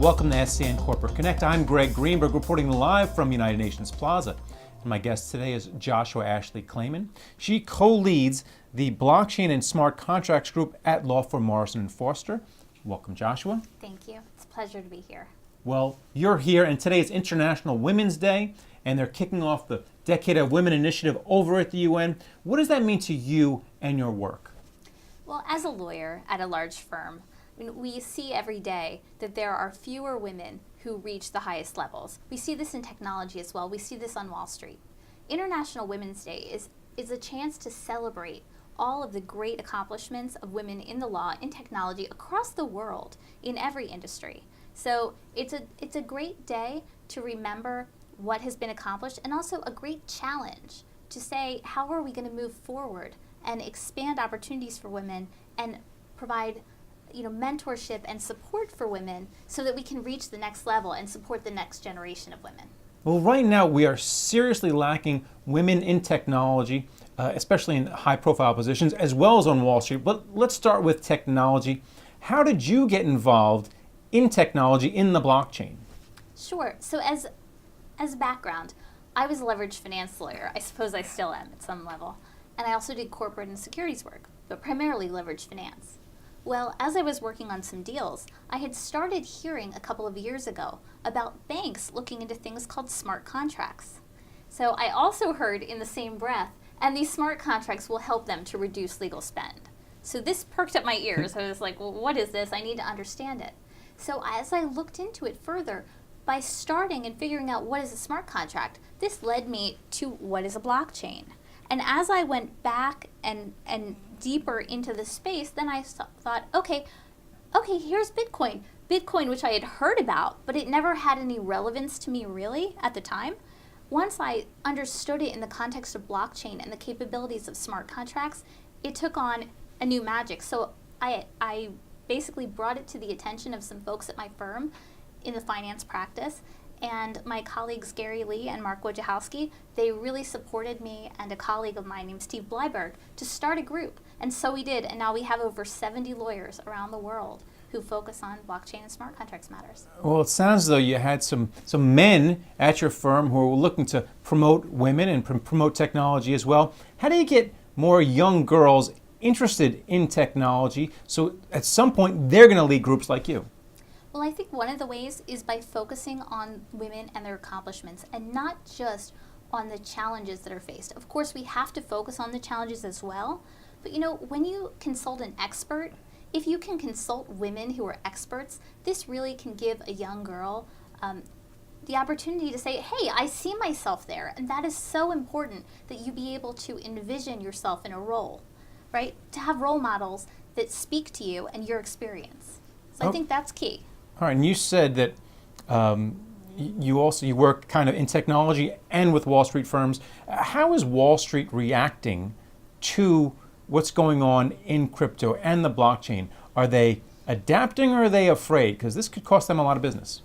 Welcome to SCN Corporate Connect. I'm Greg Greenberg reporting live from United Nations Plaza. And my guest today is Joshua Ashley Klayman. She co-leads the Blockchain and Smart Contracts Group at law firm Morrison & Foerster. Welcome, Joshua. Thank you. It's a pleasure to be here. Well, you're here, and today is International Women's Day, and they're kicking off the Decade of Women initiative over at the UN. What does that mean to you and your work? Well, as a lawyer at a large firm, we see every day that there are fewer women who reach the highest levels. We see this in technology as well. We see this on Wall Street. International Women's Day is a chance to celebrate all of the great accomplishments of women in the law, in technology, across the world, in every industry. So it's a great day to remember what has been accomplished, and also a great challenge to say, how are we going to move forward and expand opportunities for women and provide mentorship and support for women so that we can reach the next level and support the next generation of women. Well, right now we are seriously lacking women in technology, especially in high-profile positions, as well as on Wall Street. But let's start with technology. How did you get involved in technology in the blockchain? Sure. So as background, I was a leveraged finance lawyer. I suppose I still am at some level. And I also did corporate and securities work, but primarily leveraged finance. Well, as I was working on some deals, I had started hearing a couple of years ago about banks looking into things called smart contracts. So I also heard in the same breath, and these smart contracts will help them to reduce legal spend. So this perked up my ears. I was like, well, what is this? I need to understand it. So as I looked into it further, by starting and figuring out what is a smart contract, this led me to what is a blockchain. And as I went back and deeper into the space, then I thought, okay, here's Bitcoin. Bitcoin, which I had heard about, but it never had any relevance to me really at the time. Once I understood it in the context of blockchain and the capabilities of smart contracts, it took on a new magic. So I basically brought it to the attention of some folks at my firm in the finance practice, and my colleagues Gary Lee and Mark Wojciechowski, they really supported me and a colleague of mine named Steve Bleiberg to start a group. And so we did, and now we have over 70 lawyers around the world who focus on blockchain and smart contracts matters. Well, it sounds as though you had some men at your firm who were looking to promote women and promote technology as well. How do you get more young girls interested in technology so at some point they're going to lead groups like you? Well, I think one of the ways is by focusing on women and their accomplishments and not just on the challenges that are faced. Of course, we have to focus on the challenges as well. But when you consult an expert, if you can consult women who are experts, this really can give a young girl the opportunity to say, hey, I see myself there. And that is so important, that you be able to envision yourself in a role, right? To have role models that speak to you and your experience. So I think that's key. All right, and you said that you work kind of in technology and with Wall Street firms. How is Wall Street reacting to what's going on in crypto and the blockchain? Are they adapting or are they afraid? Because this could cost them a lot of business.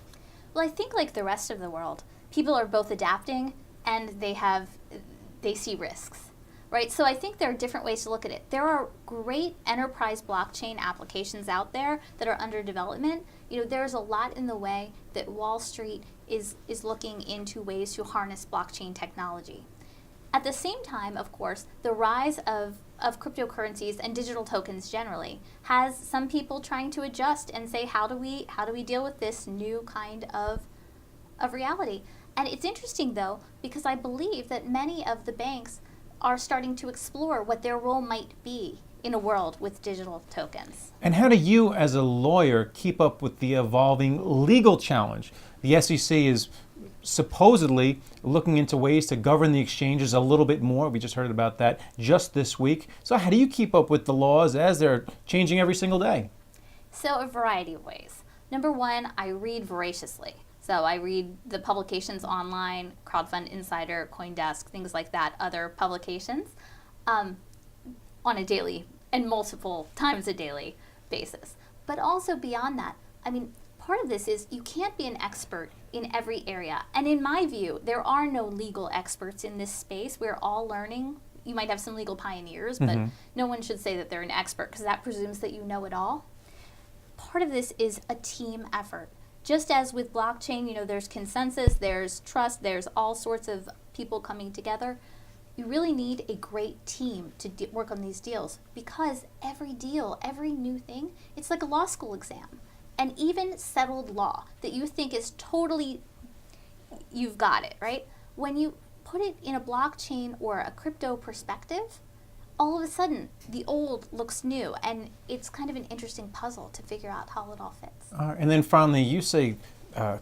Well, I think like the rest of the world, people are both adapting and they see risks. Right, so I think there are different ways to look at it. There are great enterprise blockchain applications out there that are under development. There's a lot in the way that Wall Street is looking into ways to harness blockchain technology. At the same time, of course, the rise of cryptocurrencies and digital tokens generally has some people trying to adjust and say, how do we deal with this new kind of reality? And it's interesting though, because I believe that many of the banks are starting to explore what their role might be in a world with digital tokens. And how do you, as a lawyer, keep up with the evolving legal challenge? The SEC is supposedly looking into ways to govern the exchanges a little bit more. We just heard about that just this week. So how do you keep up with the laws as they're changing every single day? So a variety of ways. Number one, I read voraciously. So I read the publications online, Crowdfund Insider, CoinDesk, things like that, other publications, on a daily and multiple times a daily basis. But also beyond that, part of this is you can't be an expert in every area. And in my view, there are no legal experts in this space. We're all learning. You might have some legal pioneers, but no one should say that they're an expert because that presumes that you know it all. Part of this is a team effort. just as with blockchain, there's consensus, there's trust, there's all sorts of people coming together. You really need a great team to work on these deals, because every deal, every new thing, it's like a law school exam. And even settled law that you think is totally, you've got it, right? When you put it in a blockchain or a crypto perspective, all of a sudden the old looks new, and it's kind of an interesting puzzle to figure out how it all fits. And then finally, you say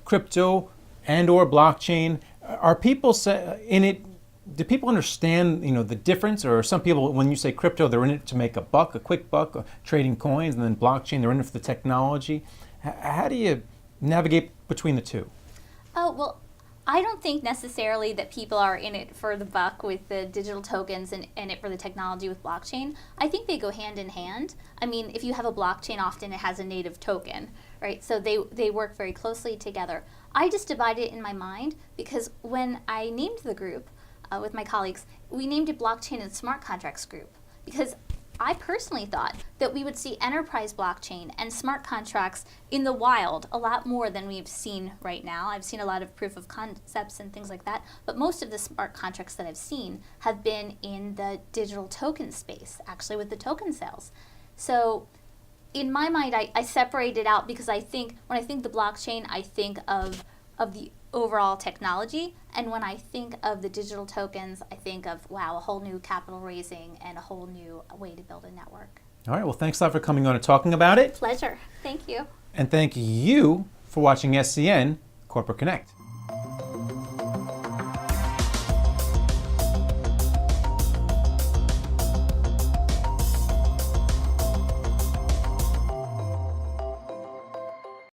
crypto and or blockchain. Are people in it? Do people understand, the difference? Or some people, when you say crypto, they're in it to make a buck, a quick buck, trading coins, and then blockchain, they're in it for the technology. How do you navigate between the two? Oh, well, I don't think necessarily that people are in it for the buck with the digital tokens and in it for the technology with blockchain. I think they go hand in hand. I mean, if you have a blockchain, often it has a native token, right? So they work very closely together. I just divide it in my mind because when I named the group with my colleagues, we named it Blockchain and Smart Contracts Group, because I personally thought that we would see enterprise blockchain and smart contracts in the wild a lot more than we've seen right now. I've seen a lot of proof of concepts and things like that, but most of the smart contracts that I've seen have been in the digital token space, actually with the token sales. So in my mind, I separate it out because I think when I think the blockchain, I think of the overall technology, and when I think of the digital tokens, I think of, wow, a whole new capital raising and a whole new way to build a network. All right, well, thanks a lot for coming on and talking about it. Pleasure. Thank you. And thank you for watching SCN Corporate Connect.